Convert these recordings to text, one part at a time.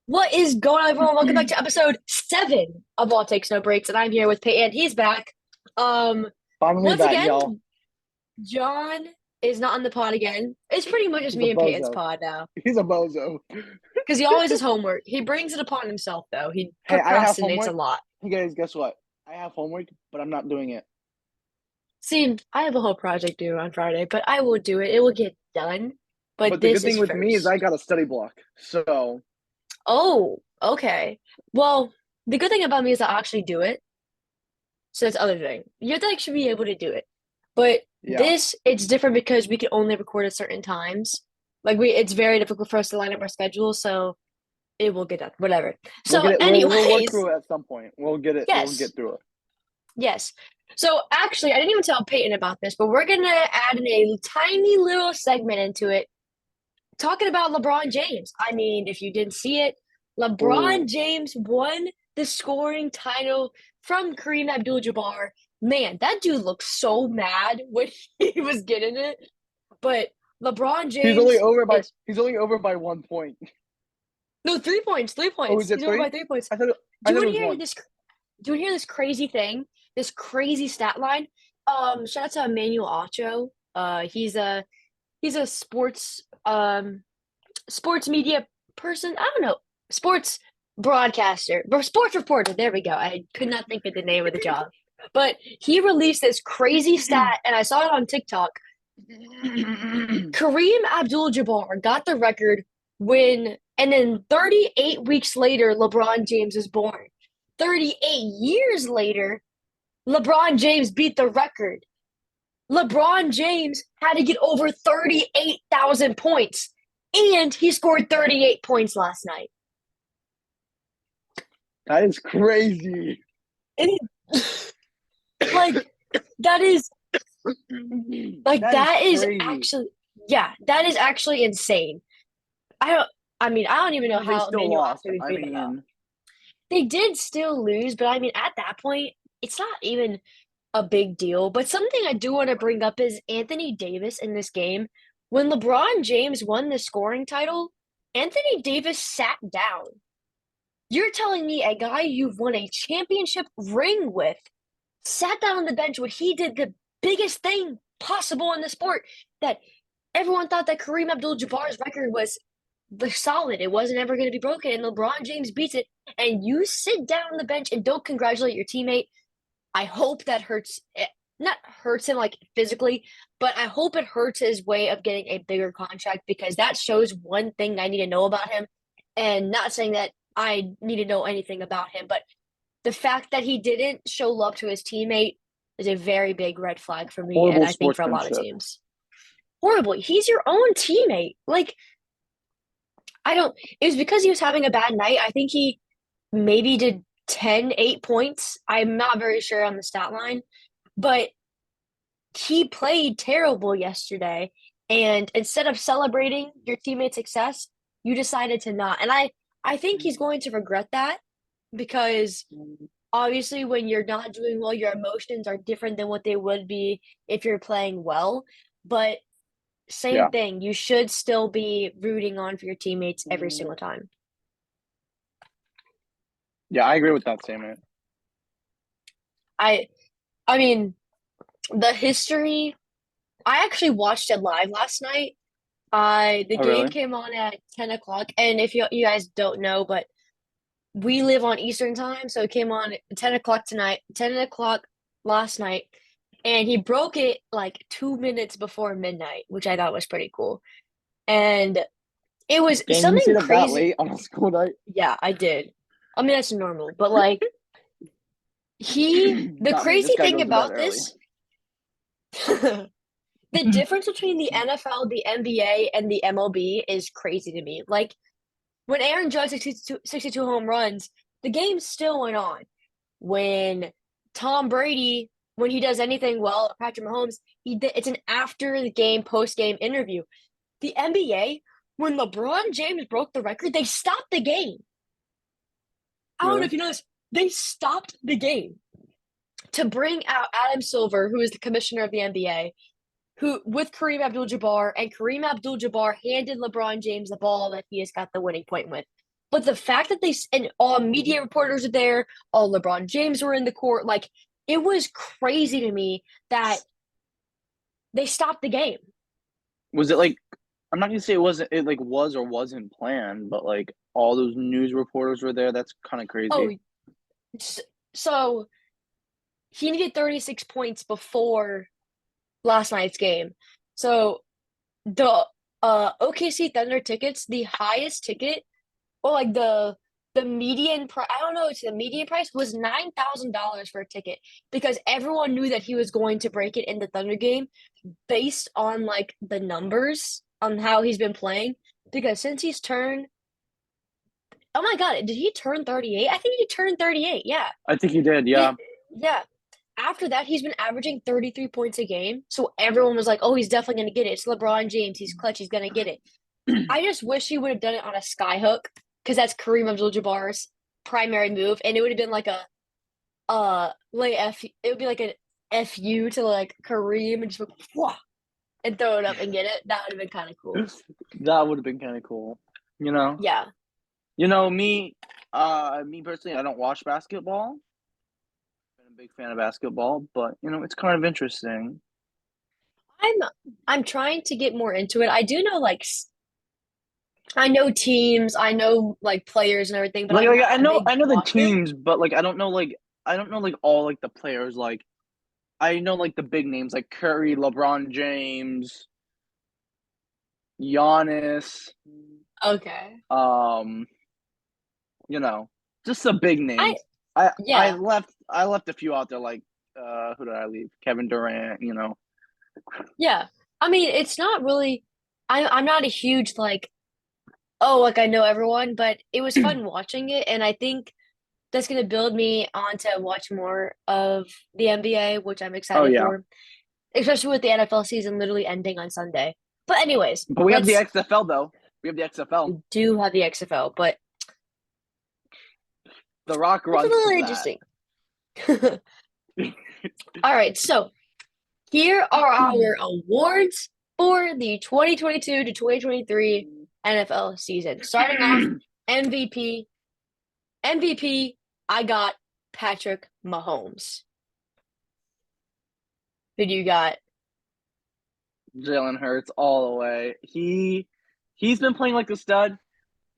What is going on, everyone? Welcome back to episode 7 of All Takes No Breaks, and I'm here with Peyton. He's back. Um, Finally Once back, y'all. again, John is not on the pod again. It's pretty much just He's a me and Peyton's bozo. pod now He's a bozo. because he always has homework. He brings it upon himself, though. He Hey, I have procrastinates a homework. lot. Hey guys, guess what? I have homework, but I'm not doing it. See, I have a whole project due on Friday, but I will do it. It will get done, but But the this good is thing with me is I first. got a study block. So Oh, okay. Well, the good thing about me is I actually do it. So that's the other thing. You have to actually be able to do it. But yeah, this, it's different because we can only record at certain times. It's very difficult for us to line up our schedule, so it will get done. Whatever. we'll So, get it. We'll work anyways, through it at some point. We'll get it. We'll yes, get through it. yes. So actually, I didn't even tell Peyton about this, but we're gonna add in a tiny little segment into it, talking about LeBron James. I mean, if you didn't see it, LeBron Oh, James won the scoring title from Kareem Abdul-Jabbar. Man, that dude looked so mad when he was getting it. But LeBron he's only James over by. is He's only over by 1 point. no 3 points, three Oh, is points. it He's over by three? 3 points. I thought. Do I you thought want it to was hear one. this? Do you want to hear this crazy thing? This crazy stat line. Shout out to Emmanuel Acho. He's a sports media person. I don't know, sports broadcaster, but sports reporter. There we go. I could not think of the name of the job, but he released this crazy stat, and I saw it on TikTok. Kareem Abdul-Jabbar got the record and then 38 weeks later, LeBron James was born. 38 years later, LeBron James beat the record. LeBron James had to get over 38,000 points, and he scored 38 points last night. That is crazy. It like that is That is that is crazy. actually yeah, that is actually insane. I don't I mean, I don't even know And they how still Emmanuel lost. Acho was I beaten though. mean, They did still lose, but I mean at that point, it's not even a big deal. But something I do want to bring up is Anthony Davis in this game. When LeBron James won the scoring title, Anthony Davis sat down. You're telling me a guy you've won a championship ring with sat down on the bench when he did the biggest thing possible in the sport, that everyone thought that Kareem Abdul-Jabbar's record was the solid. It wasn't ever going to be broken, and LeBron James beats it. And you sit down on the bench and don't congratulate your teammate. I hope that hurts. Not hurts him like physically, but I hope it hurts his way of getting a bigger contract, because that shows one thing I need to know about him. And not saying that I need to know anything about him, but the fact that he didn't show love to his teammate is a very big red flag for me, and horrible I think for a lot of sportsmanship. teams. Horribly. He's your own teammate. I don't, it was because he was having a bad night. I think he maybe did 8 points. I'm not very sure on the stat line, but he played terrible yesterday. And instead of celebrating your teammate's success, you decided to not. And I think he's going to regret that, because obviously when you're not doing well, your emotions are different than what they would be if you're playing well. But same Yeah. thing, you should still be rooting on for your teammates every single time. Yeah, I agree with that statement. I I mean, the history, I actually watched it live last night. The Oh, game really? came on at 10 o'clock, and if you guys don't know, but we live on Eastern time, so it came on at 10 o'clock tonight, 10 o'clock last night, and he broke it like 2 minutes before midnight, which I thought was pretty cool. And it was Dang, you something stayed up that crazy. late on a school night? Yeah, I did. I mean, that's normal, but the Not me. This crazy guy thing goes to bed about early. this, the difference between the NFL, the NBA, and the MLB is crazy to me. Like, when Aaron Judge 62 home runs, the game still went on. When Tom Brady, when he does anything well, or Patrick Mahomes, it's an after the game, post game interview. The NBA, when LeBron James broke the record, they stopped the game. I don't know Really? if you know this. They stopped the game to bring out Adam Silver, who is the commissioner of the NBA, who with Kareem Abdul-Jabbar, and Kareem Abdul-Jabbar handed LeBron James the ball that he has got the winning point with. But the fact that and all media reporters are there, all LeBron James were in the court, like it was crazy to me that they stopped the game. Was it like I'm not gonna say it like was or wasn't planned, but like all those news reporters were there. That's kind of Oh, crazy. so he needed 36 points before last night's game. So the OKC Thunder tickets, the highest ticket, or like the median price, I don't know, it's the median price was $9,000 for a ticket because everyone knew that he was going to break it in the Thunder game based on like the numbers on how he's been playing. Because since he's turned, oh my God, did he turn 38? I think he turned 38. Yeah. I think he did. Yeah. He, yeah. After that, he's been averaging 33 points a game. So everyone was like, oh, he's definitely going to get it. It's LeBron James. He's clutch. He's going to get it. I just wish he would have done it on a sky hook because that's Kareem Abdul-Jabbar's primary move, and it would have been like a like it would be like an fu to like Kareem and just like, whoa, and throw it up and get it. That would have been kind of cool. That would have been kind of cool. You know. Yeah, Me personally, I don't watch basketball. I'm a big fan of basketball, but it's kind of interesting. I'm I'm trying to get more into it. I do know like I know teams, I know like players and everything, but Like, I'm like not I a know big I know the watcher. teams, but like I don't know like all like the players. Like I know like the big names like Curry, LeBron James, Giannis, Okay. um, just the big I names. I yeah. left a few out there like who did I leave? Kevin Durant. Yeah. I mean, it's not really I'm not a huge like, oh, like I know everyone, but it was fun watching it, and I think that's gonna build me on to watch more of the NBA, which I'm Oh excited yeah. for, especially with the NFL season literally ending on Sunday. But anyways, But we have the XFL though. We have the XFL. we do have the XFL, but The Rock it's a runs little that. interesting. All right, so here are our awards for the 2022 to 2023 NFL season. Starting off, MVP. MVP, I got Patrick Mahomes. Who do you got? Jalen Hurts all the way. He's been playing like a stud.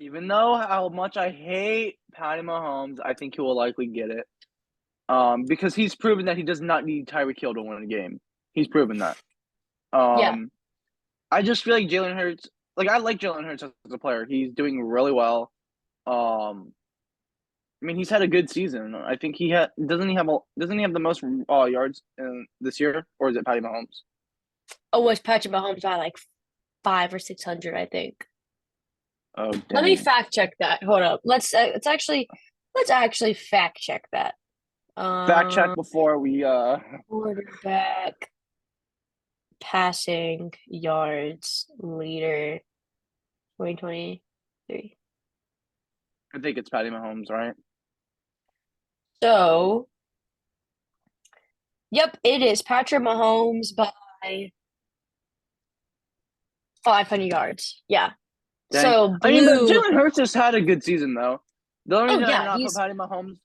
Even though how much I hate Patty Mahomes, I think he will likely get it. Because he's proven that he does not need Tyreek Hill to win a game. He's proven that. Yeah, Um, I just feel like Jalen Hurts. Like I like Jalen Hurts as a player. He's doing really well. I mean, he's had a good season. I think he had doesn't he have the most yards in this year, or is it Patty Mahomes? oh, was Patrick Mahomes by like 5 or 600, I think. Oh Let me dang! fact check that. Hold up. Let's actually fact check that. Fact check Um, before we quarterback passing yards leader 2023. I think it's Patty Mahomes, right? So, yep, it is Patrick Mahomes by 500 yards. Yeah. Dang. So I mean, but blue. Jalen Hurts just had a good season though. The only Oh reason I did yeah, not put he's Patty Mahomes,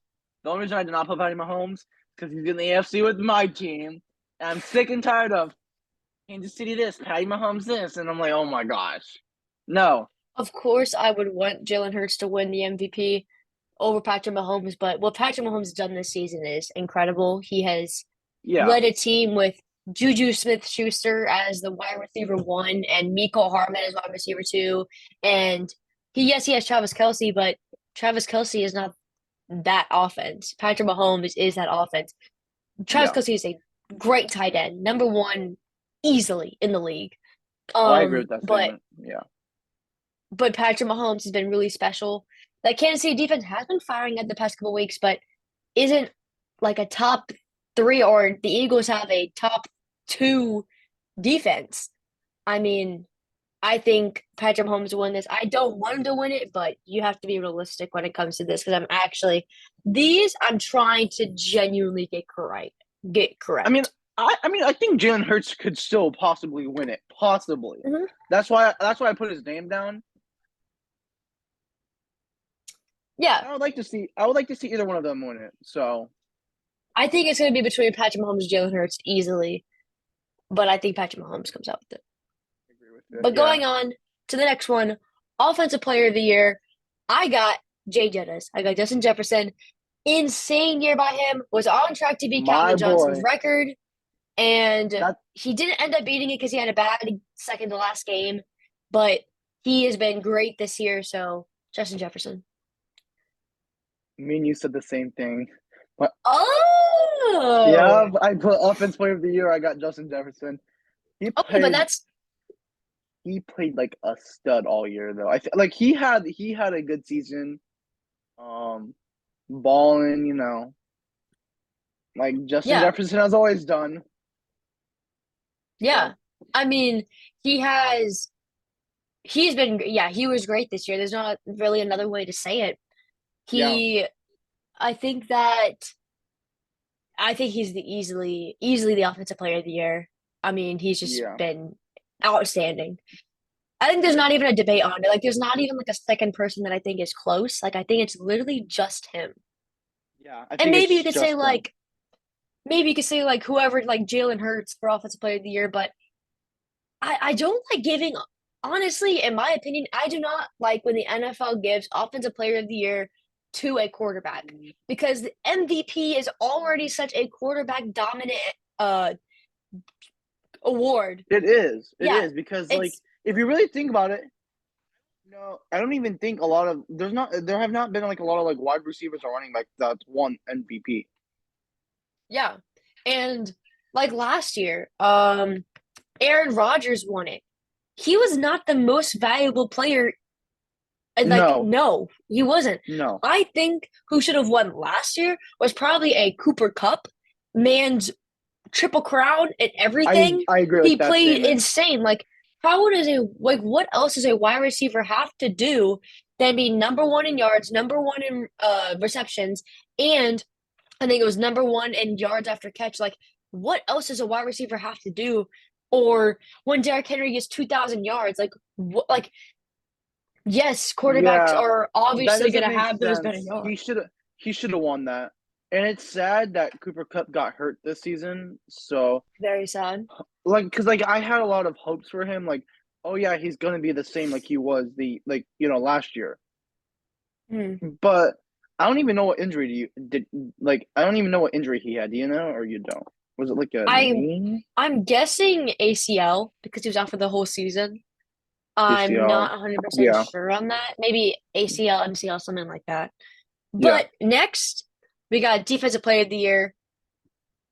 the only reason I did not put Patty Mahomes, because he's in the AFC with my team, and I'm sick and tired of Kansas City this, Patty Mahomes this, and I'm like, oh my gosh, no, of course I would want Jalen Hurts to win the MVP over Patrick Mahomes, but what Patrick Mahomes has done this season is incredible. He has yeah, led a team with Juju Smith-Schuster as the wide receiver one and Mecole Hardman as wide receiver two. And he has Travis Kelce, but Travis Kelce is not that offense. Patrick Mahomes is that offense. Travis yeah. Kelce is a great tight end, number one easily in the league. Oh, I agree with that But statement. Yeah, Patrick Mahomes has been really special. That Kansas City defense has been firing at the past couple weeks, but isn't like a top three, or the Eagles have a top two defense. I mean, I think Patrick Mahomes will win this. I don't want him to win it, but you have to be realistic when it comes to this because I'm trying to genuinely get correct. Get I mean, correct. I think Jalen Hurts could still possibly win it, possibly. Mhm. That's why I put his name down. Yeah, I would like to see either one of them win it. So I think it's going to be between Patrick Mahomes and Jalen Hurts easily, but I think Patrick Mahomes comes out with it. I agree with it. But Yeah. going on to the next one, Offensive Player of the Year, I got Jay Jettis. I got Justin Jefferson. Insane year by him. Was on track to beat My Calvin Johnson's boy. record, and That he didn't end up beating it because he had a bad second to last game. But he has been great this year. So Justin Jefferson. Me and you said the same thing. But yeah, Oh, I put offense player of the year. I got Justin Jefferson. He okay, but played he played like a stud all year though. Like he had a good season. Um balling, like Justin yeah, Jefferson has always done. yeah. So I mean, he has he's been yeah, he was great this year. There's not really another way to say it. yeah, He I think that I think he's the easily the offensive player of the year. I mean, he's just yeah, been outstanding. I think there's not even a debate on it. Like there's not even like a second person that I think is close. Like I think it's literally just him. yeah. I And think it's just him. maybe you could say like whoever like Jalen Hurts for offensive player of the year, but I don't like giving honestly, in my opinion, I do not like when the NFL gives offensive player of the year to a quarterback because the MVP is already such a quarterback dominant uh award. It is. It Yeah, is because like it's if you really think about it, no, I don't even think there have not been like a lot of like wide receivers or running back that's won MVP. yeah. And like last year, Aaron Rodgers won it. He was not the most valuable player. Like, No, no, he wasn't. no. I think who should have won last year was probably a Cooper Cup. Man's triple crown and I everything. I agree with He that played statement. insane. Like, how does a like what else does a wide receiver have to do than be number one in yards, number one in receptions, and I think it was number one in yards after catch. Like, what else does a wide receiver have to do? Or when Derrick Henry gets 2,000 yards, like what? Like, yes, quarterbacks Yeah, are that obviously going doesn't to make have those better sense. yards. He should have won that. And it's sad that Cooper Cup got hurt this season. So Very sad. because like I had a lot of hopes for him. Like, oh yeah, he's gonna be the same like he was last year. Hmm. But I don't even know what injury do you did. Like, I don't even know what injury he had. Do you know, or you don't? Was it like a I knee, I'm guessing ACL because he was out for the whole season. I'm ACL? not 100% Yeah, sure on that. Maybe ACL, MCL, something like that. yeah. But next, we got Defensive Player of the Year.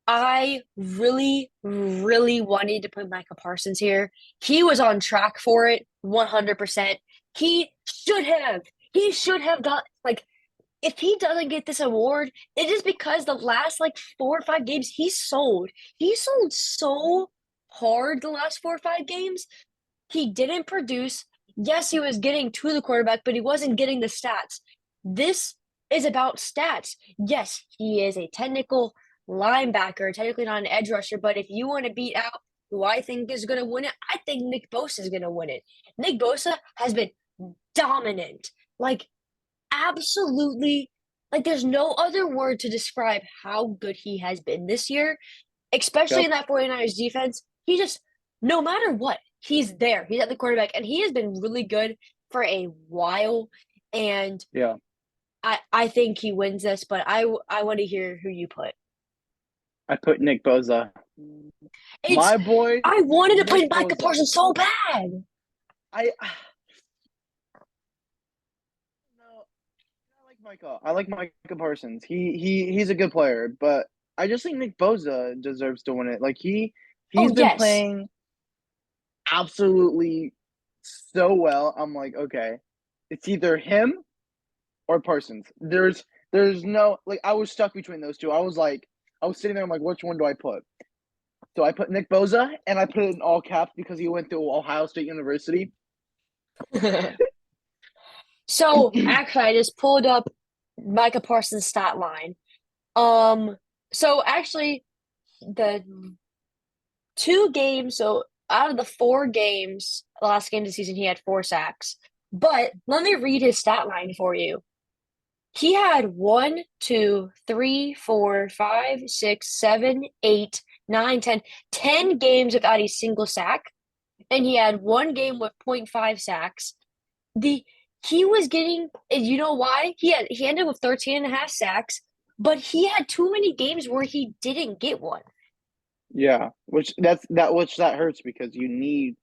I really, really wanted to put Micah Parsons here. He was on track for it 100%. He should have. He should have got, like, if he doesn't get this award, it is because the last, like, 4 or 5 games he sold. He sold so hard the last 4 or 5 games. He didn't produce. Yes, he was getting to the quarterback, but he wasn't getting the stats. This is about stats. Yes, he is a technical linebacker, technically not an edge rusher, but if you want to beat out who I think is going to win it, I think Nick Bosa is going to win it. Nick Bosa has been dominant. Like, absolutely. Like, there's no other word to describe how good he has been this year, especially Yep. in that 49ers defense. He just, no matter what, he's there. He's at the quarterback, and he has been really good for a while. And Yeah. I think he wins this, but I want to hear who you put. I put Nick Boza. It's My boy, I wanted to Nick put Micah Boza. Parsons so bad. I no, I like Micah. I like Micah Parsons. He's a good player, but I just think Nick Boza deserves to win it. Like he's Oh been yes. playing absolutely so well. I'm like, okay, it's either him or Parsons. There's no like I was stuck between those two. I was sitting there. I'm like, which one do I put? So I put Nick Boza, and I put it in all caps because he went to Ohio State University. So actually, I just pulled up Micah Parsons' stat line. Um, so actually, the 2 games. So out of the 4 games, last game of the season, he had 4 sacks. But let me read his stat line for you. He had 10 games without a single sack, and he had one game with point 0.5 sacks. The he was getting, and you know why? He ended with 13 and a half sacks, but he had too many games where he didn't get one. Yeah, which that hurts because you need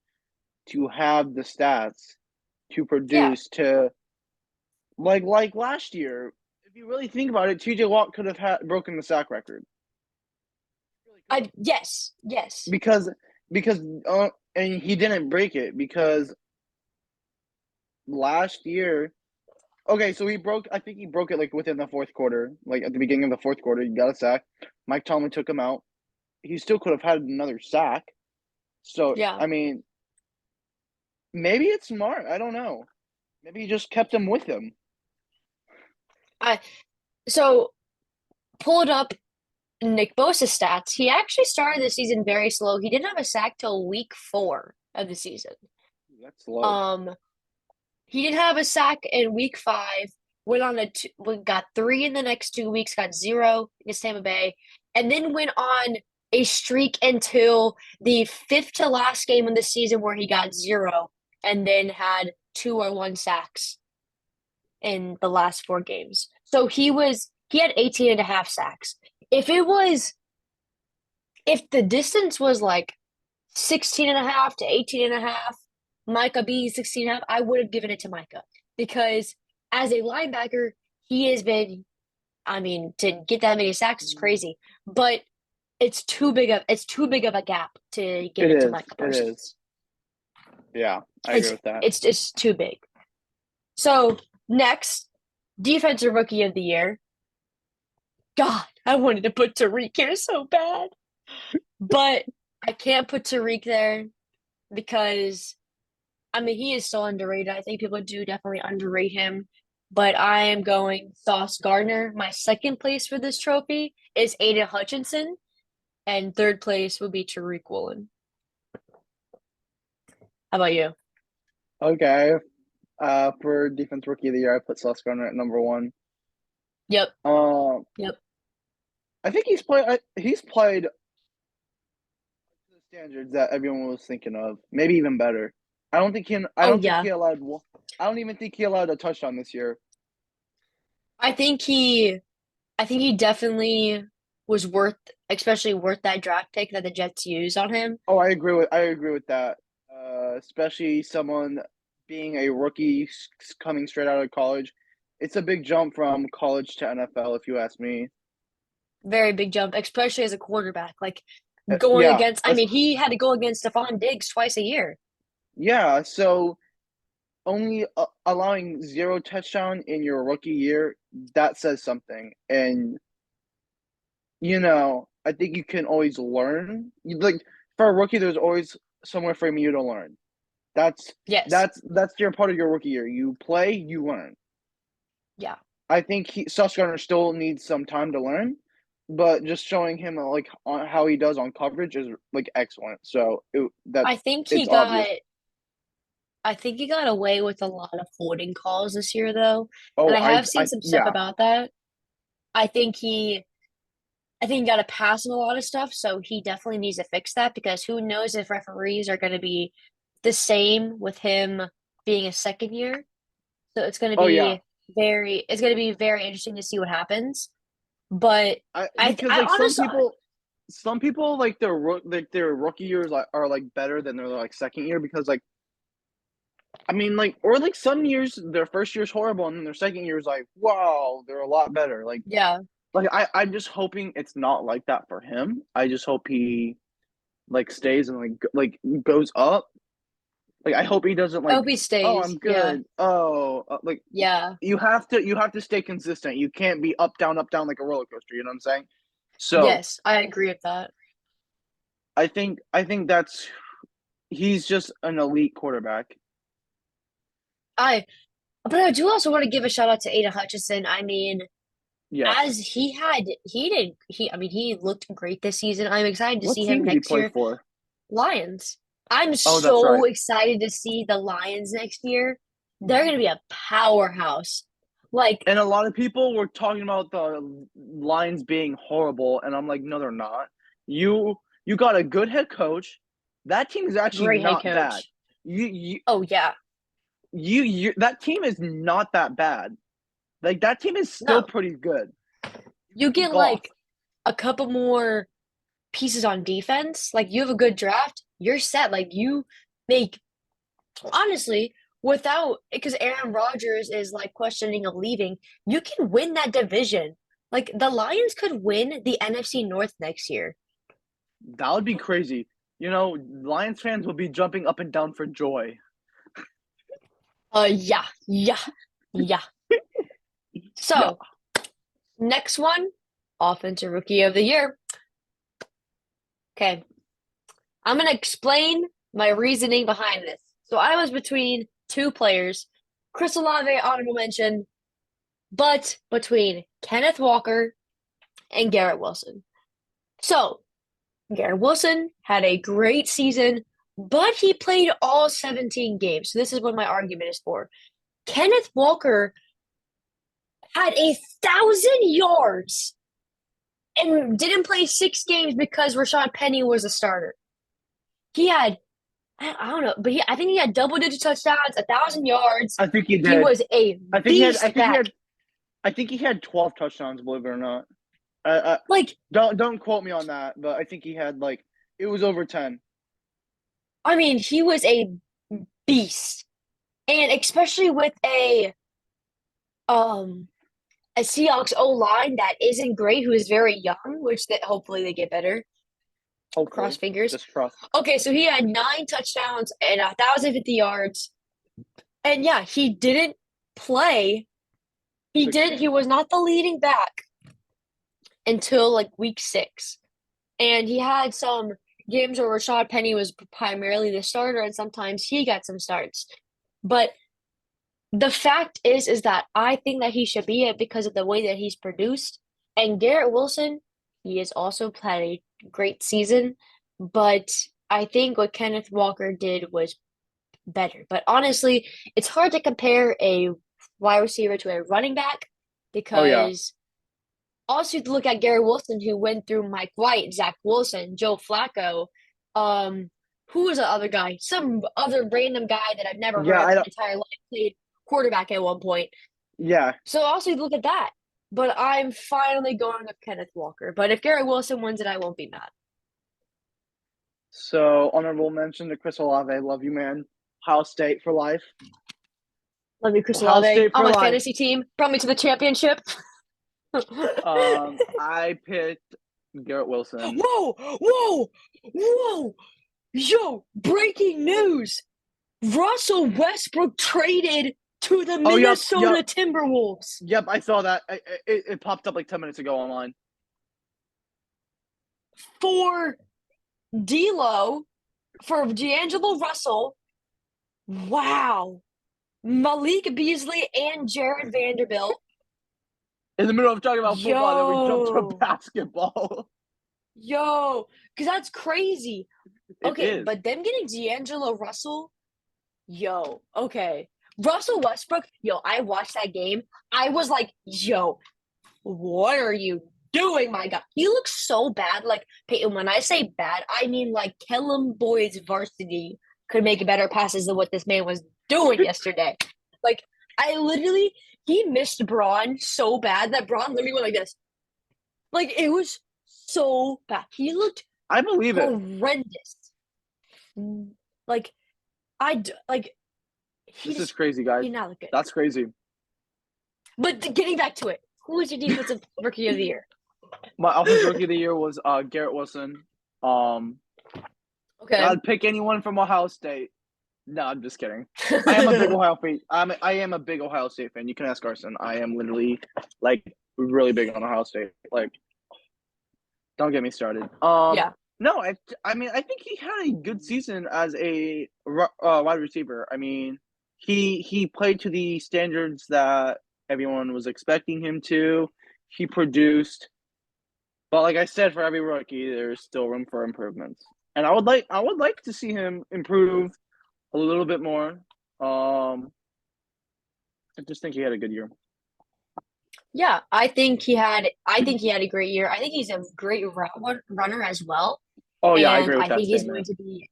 to have the stats to Yeah, produce to like last year. If you really think about it, TJ Watt could have broken the sack record. He really could I have yes, yes, because because and he didn't break it because last year. Okay, so he broke. I think he broke it like within the fourth quarter, like at the beginning of the fourth quarter. He got a sack. Mike Tomlin took him out. He still could have had another sack. So yeah. I mean, maybe it's smart. I don't know. Maybe he just kept him with him. I so pulled up Nick Bosa's stats. He actually started the season very slow. He didn't have a sack till week 4 of the season. That's low. Um, he did have a sack in week 5. Went on got 3 in the next 2 weeks. Got 0 against Tampa Bay, and then went on a streak until the fifth to last game of the season where he got 0, and then had 2 or 1 sacks in the last 4 games. So he had 18 and a half sacks. If it was if the distance was like 16 and a half to 18 and a half, Micah being 16 and a half, I would have given it to Micah because as a linebacker, he has been, I mean, to get that many sacks is crazy, but it's too big of a gap to give It it to is. Micah It is. Parsons. Yeah, I agree It's with that. it's just too big. So next, defensive rookie of the year. God, I wanted to put Tariq here so bad, but I can't put Tariq there because I mean, he is still underrated. I think people do definitely underrate him. But I am going Sauce Gardner. My second place for this trophy is Aiden Hutchinson, and third place would be Tariq Woolen. How about you? Okay. For defense rookie of the year, I put Sauce Gardner at number one. Yep. Um, Yep. I think he's played to the standards that everyone was thinking of, maybe even better. I Oh don't think yeah. he allowed. I don't even think he allowed a touchdown this year. I think he I think he definitely was worth especially worth that draft pick that the Jets used on him. Oh, I agree with that. Especially someone being a rookie coming straight out of college. It's a big jump from college to NFL, if you ask me. Very big jump, especially as a quarterback. Like going Yeah, against I mean, he had to go against Stephon Diggs twice a year. yeah. So only allowing zero touchdown in your rookie year, that says something. And I think you can always learn. Like for a rookie, there's always somewhere for you to learn. That's Yes. that's your part of your rookie year. You play, you learn. Yeah. I think Sauce Gardner still needs some time to learn, but just showing him like on how he does on coverage is like excellent. So I think he it's got obvious. I think he got away with a lot of holding calls this year though. And Oh, I have seen I some stuff yeah. about that. I think he I think he got a pass on a lot of stuff, so he definitely needs to fix that because who knows if referees are going to be the same with him being a second year. So Oh yeah. it's going to be very interesting to see what happens. But I I because I like honestly some people like their rookie years are like better than their like second year because like I mean like or like some years their first year is horrible and then their second year is like wow they're a lot better yeah. like I'm just hoping it's not like that for him. I just hope he like stays and like goes up. Like I hope he doesn't I like hope he oh stays. I'm Yeah. good like Yeah. you have to stay consistent. You can't be up down like a roller coaster. You know what I'm saying? So Yes, I agree with that. I think that's he's just an elite quarterback. I But I do also want to give a shout out to Ada Hutchinson. I mean, Yes. as I mean, he looked great this season. I'm excited to What see team him did he next play year. for? Lions. I'm Oh, that's so right. excited to see the Lions next year. They're going to be a powerhouse. Like, And a lot of people were talking about the Lions being horrible, and I'm like, no, they're not. You you got a good head coach. That team is actually great head not bad. coach. You you Oh yeah. you that team is not that bad. Like that team is still No. pretty good. You get Goff. like a couple more pieces on defense, like you have a good draft, you're set. Like you make honestly, without because Aaron Rodgers is like questioning of leaving, you can win that division. Like the Lions could win the NFC North next year. That would be crazy. Lions fans will be jumping up and down for joy. Yeah, yeah, yeah. Yeah. So next one, offensive rookie of the year. Okay, I'm gonna explain my reasoning behind this. So I was between two players, Chris Olave, honorable mention, but between Kenneth Walker and Garrett Wilson. So Garrett Wilson had a great season, but he played all 17 games. So this is what my argument is for. Kenneth Walker had 1,000 yards and didn't play 6 games because Rashad Penny was a starter. He had, I don't know, but I think he had double-digit touchdowns, 1,000 yards. I think he He did. was a I think he had. I beast think he back. had. I think he had 12 touchdowns. Believe it or not. Like, Don't quote me on that, but I think he had like it was over 10. I mean, he was a beast. And especially with um a Seahawks O line that isn't great, who is very young, which that hopefully they get better. Cross Hopefully, fingers. just trust. Okay, so he had 9 touchdowns and 1,050 yards. And yeah, he didn't play. He Six did. He games. was not the leading back until like week 6. And he had some games where Rashad Penny was primarily the starter, and sometimes he got some starts. But the fact is that I think that he should be it because of the way that he's produced. And Garrett Wilson, he has also had a great season, but I think what Kenneth Walker did was better. But honestly, it's hard to compare a wide receiver to a running back Oh yeah, because also you have to look at Garrett Wilson, who went through Mike White, Zach Wilson, Joe Flacco. Um, who was the other guy? Some other random guy that I've never heard yeah. of I in my don't. entire life played quarterback at one point. Yeah. So also look at that. But I'm finally going with Kenneth Walker. But if Garrett Wilson wins it, I won't be mad. So honorable mention to Chris Olave. Love you, man. Ohio State for life. Love you, Chris Ohio Olave. State On for my life. fantasy team, brought me to the championship. I picked Garrett Wilson. Whoa, whoa, whoa. Yo, breaking news. Russell Westbrook traded to the Oh yep, Minnesota yep, Timberwolves yep. I saw that. It popped up like 10 minutes ago online. for D'Lo, for D'Angelo Russell. Wow. Malik Beasley and Jared Vanderbilt. In the middle of talking about football, then we jumped to Yo, basketball. yo, because that's crazy. It Okay, is. but them getting D'Angelo Russell, yo, okay. Russell Westbrook, yo, I watched that game. I was like, yo, what are you doing, my God? He looks so bad. Like, Peyton, when I say bad, I mean like Kellen Boyd's varsity could make better passes than what this man was doing yesterday. Like, I literally, he missed Braun so bad that Braun literally went like this. Like, it was so bad. He looked I believe it. horrendous. Like, like, he This is just, crazy, guys. he did not look good. That's crazy. But getting back to it, who is your defensive rookie of the year? My offensive rookie of the year was Garrett Wilson. Um, Okay. I'd pick anyone from Ohio State. No, I'm just kidding. I am a big Ohio State. I am a big Ohio State fan. You can ask Carson. I am literally like really big on Ohio State. Like, don't get me started. Yeah. No, I mean I think he had a good season as a wide receiver. I mean, he played to the standards that everyone was expecting him to. He produced, but like I said, for every rookie, there's still room for improvements. And I would like to see him improve a little bit more. I just think he had a good year. Yeah, I think he had a great year. I think he's a great runner as well. Oh yeah, I And agree with I that think he's going statement. to be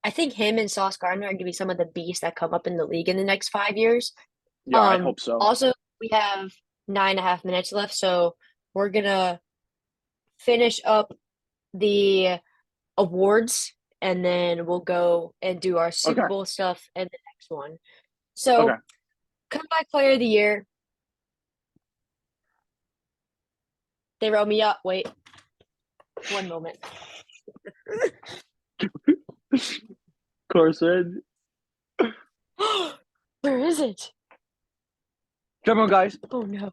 I think him and Sauce Gardner are going to be some of the beasts that come up in the league in the next 5 years. Yeah, I hope so. Also we have 9.5 minutes left, so we're gonna finish up the awards and then we'll go and do our Super Okay, Bowl stuff and the next one. okay. So, comeback player of the year, they wrote me up. Wait, one moment. Carson, Where is it? come on, guys. Oh no.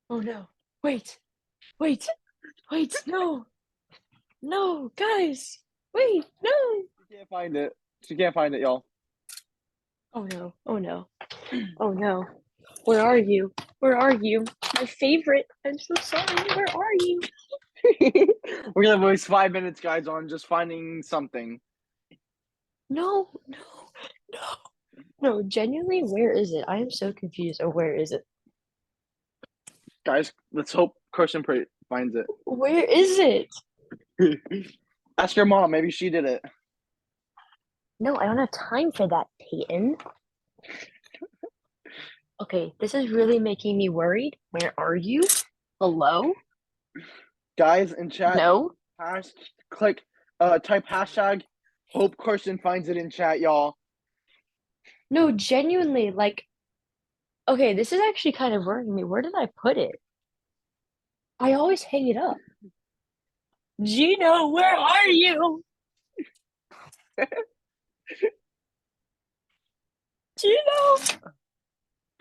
Oh no. Wait, wait, wait, no, no, guys. Wait, no. She can't find it. She can't find it, y'all. Oh no. Oh no. Oh no. Where are you? Where are you? My favorite. I'm so sorry. Where are you? We're gonna waste 5 minutes, guys, on just finding something. No, no, no, no. Genuinely, where is it? I am so confused. Oh, where is it? Guys, let's hope Carson finds Where is it? it. Ask your mom. Maybe she did it. No, I don't have time for that, Peyton. Okay, this is really making me worried. Where are you? Hello? Guys in chat, No? hash, click, type hashtag. Hope Carson finds it in chat, y'all. No, genuinely, like, okay, this is actually kind of worrying me. Where did I put it? I always hang it up. Gino, where are you? Gino,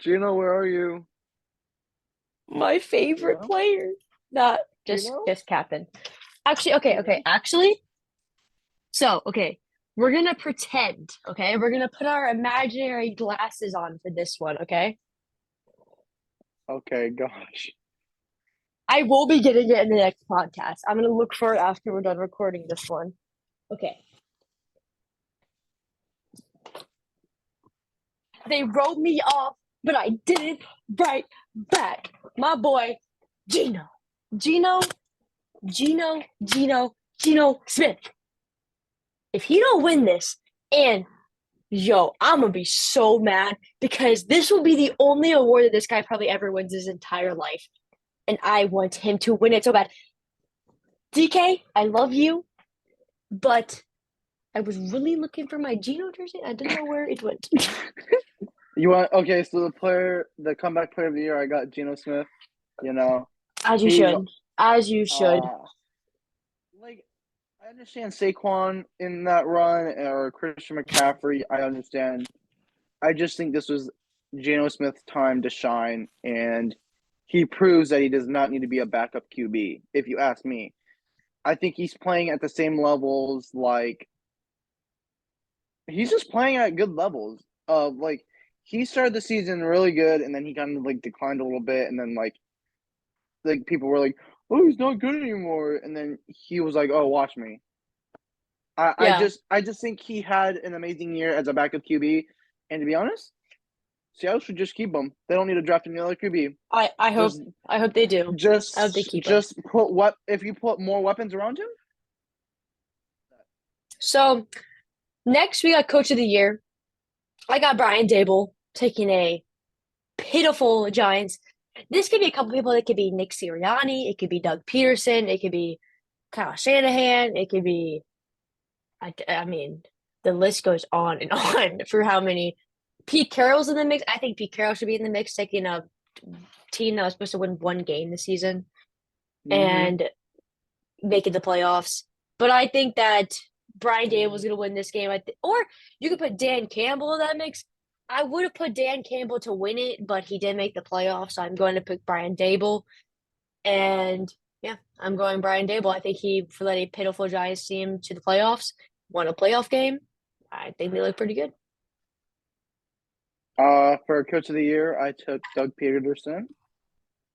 Gino, where are you? my favorite Gino, player. Not Gino, just captain. Actually, okay. Gino. Actually, so okay, we're gonna pretend, okay? We're gonna put our imaginary glasses on for this one, okay? Okay, gosh. I will be getting it in the next podcast. I'm gonna look for it after we're done recording this one. Okay. They wrote me off, but I didn't write back. My boy, Gino. Gino, Gino Smith. If he don't win this, and yo, I'm gonna be so mad because this will be the only award that this guy probably ever wins his entire life. And I want him to win it so bad. DK, I love you, but I was really looking for my Gino jersey. I didn't know where it went. You want okay? So the comeback player of the year, I got Geno Smith. You know, As you he's should. As you should. uh like I understand Saquon in that run or Christian McCaffrey. I understand. I just think this was Geno Smith's time to shine, and he proves that he does not need to be a backup QB. If you ask me, I think he's playing at the same levels. Like he's just playing at good levels. Like he started the season really good, and then he kind of like declined a little bit, and then like people were like, "Oh, he's not good anymore," and then he was like, "Oh, watch me." Yeah. I just think he had an amazing year as a backup QB, and to be honest, Seattle should just keep him. They don't need to draft any other QB. I hope Just I hope they do. I hope they keep him. just put what if you put more weapons around him. So next we got Coach of the Year. I got Brian Dable taking a pitiful Giants. This could be a couple people. It could be Nick Sirianni. It could be Doug Peterson. It could be Kyle Shanahan. It could be, I mean, the list goes on and on for how many. Pete Carroll's in the mix. I think Pete Carroll should be in the mix, taking a team that was supposed to win one game this season Mm-hmm. and making the playoffs. But I think that Brian Dable was going to win this game. Or you could put Dan Campbell in that mix. I would have put Dan Campbell to win it, but he did make the playoffs, so I'm going to pick Brian Dable. And yeah, I'm going Brian Dable. I think he led a pitiful Giants team to the playoffs, won a playoff game. I think they look pretty good. For coach of the year, I took Doug Peterson.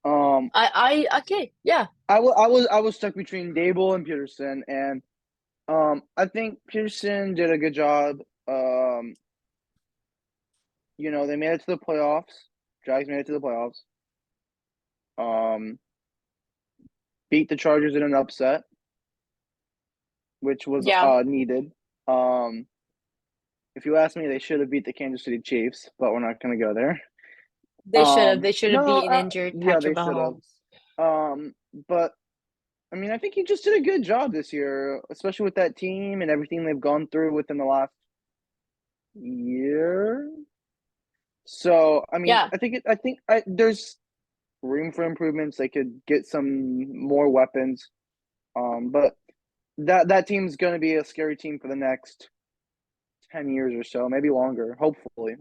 Um, Okay, yeah, I was stuck between Dable and Peterson, and I think Peterson did a good job. Um, they made it to the playoffs. Jags made it to the playoffs. Um, beat the Chargers in an upset, which was Yeah, needed. Um, if you ask me, they should have beat the Kansas City Chiefs, but we're not going to go there. they should have. They should have No, beaten injured yeah, Patrick they should have. Mahomes. But I mean, I think he just did a good job this year, especially with that team and everything they've gone through within the last year. So, I mean, Yeah, there's room for improvements. They could get some more weapons. But that team's going to be a scary team for the next 10 years or so, maybe longer, hopefully.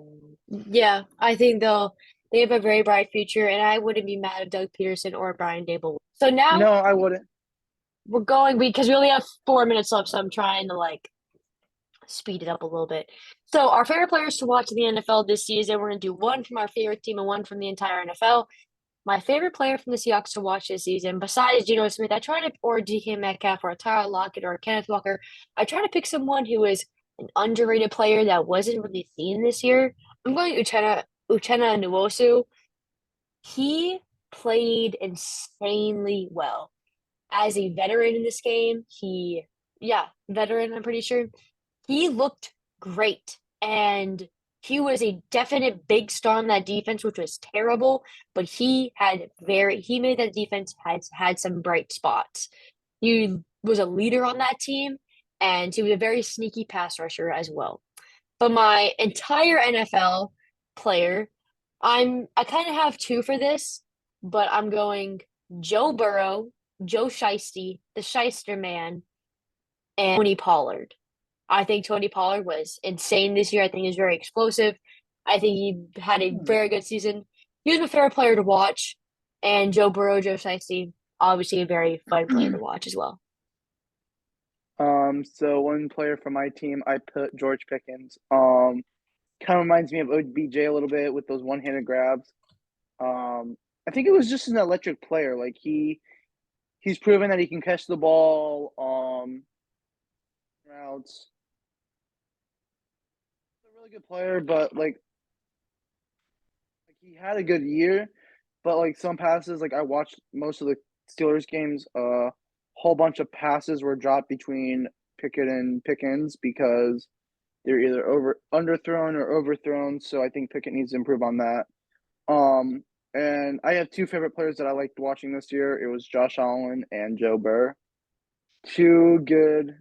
yeah. I think they have a very bright future, and I wouldn't be mad if Doug Peterson or Brian Dable. So now No, I wouldn't. we're going because we only have 4 minutes left, so I'm trying to like speed it up a little bit. So our favorite players to watch in the NFL this season, we're gonna do one from our favorite team and one from the entire NFL. My favorite player from the Seahawks to watch this season, besides Geno Smith, I try to or DK Metcalf or Tyler Lockett or Kenneth Walker. I try to pick someone who is an underrated player that wasn't really seen this year. I'm going Uchenna Nwosu. He played insanely well as a veteran in this game. Yeah, veteran. I'm pretty sure he looked great. And he was a definite big star on that defense, which was terrible, but he made that defense had some bright spots. He was a leader on that team, and he was a very sneaky pass rusher as well. But my entire NFL player, I kind of have two for this, but I'm going Joe Burrow, Joe Shiesty, the Shyster man, and Tony Pollard. I think Tony Pollard was insane this year. I think he's very explosive. I think he had a Hmm. very good season. He was a fair player to watch. And Joe Burrow, Joe Shiesty, obviously a very fun player to watch as well. So one player from my team, I put George Pickens. Kind of reminds me of OBJ a little bit with those one-handed grabs. I think it was just an electric player. Like he's proven that he can catch the ball. Routes. He's a really good player, but like he had a good year, but like some passes, like I watched most of the Steelers games. Whole bunch of passes were dropped between Pickett and Pickens because they're either underthrown or overthrown. So I think Pickett needs to improve on that. Um, and I have two favorite players that I liked watching this year. It was Josh Allen and Joe Burr. Too good.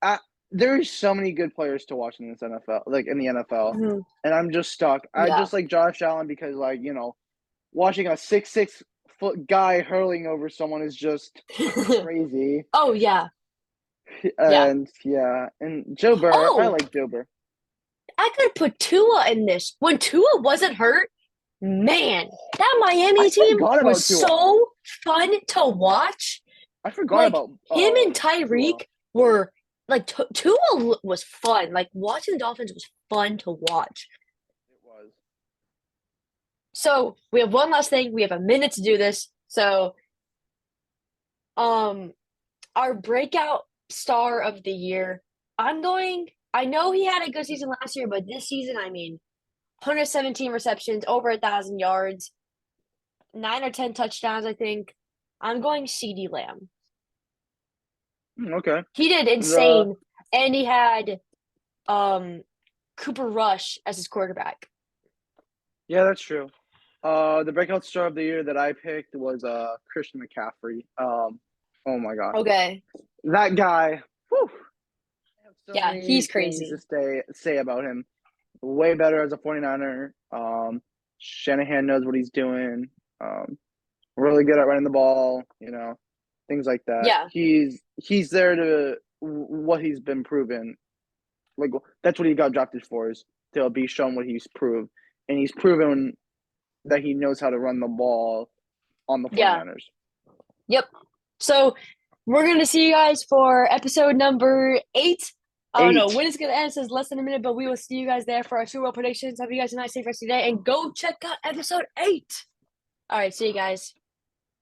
I, there's so many good players to watch in this NFL, like in the NFL, Mhm. and I'm just stuck. I Yeah. just like Josh Allen because, like, watching a 6'6" guy hurling over someone is just crazy. Oh yeah. Yeah. And yeah, and Joe Burr, I Oh, like Joe Burr. I could put Tua in this. When Tua wasn't hurt, man, that I Miami team forgot was about Tua. so fun to watch. I forgot Like about him and Tua. Tyreek were like Tua was fun. Like watching the Dolphins was fun to watch. It was. So we have one last thing. We have a minute to do this. So um our breakout star of the year. I know he had a good season last year, but this season, I mean, 117 receptions, over 1,000 yards, 9 or 10 touchdowns, I think. I'm going CD Lamb. Okay. He did The insane, and he had um Cooper Rush as his quarterback. Yeah, that's true. The breakout star of the year that I picked was Christian McCaffrey. Oh my god, Okay. that guy. Whew, I have so Yeah, many he's things to crazy. say about him. Way better as a 49er. Shanahan knows what he's doing. Really good at running the ball. Things like that. Yeah. He's there to what he's been proven. Like that's what he got drafted for, is to be shown what he's proved, and he's proven that he knows how to run the ball on the Yeah. 49ers. Yep. So we're gonna see you guys for episode number 8. I don't know when 8. it's gonna end. It says less than a minute, but we will see you guys there for our Super Bowl predictions. Hope you guys have a nice, safe rest of your day, and go check out episode 8. All right, see you guys.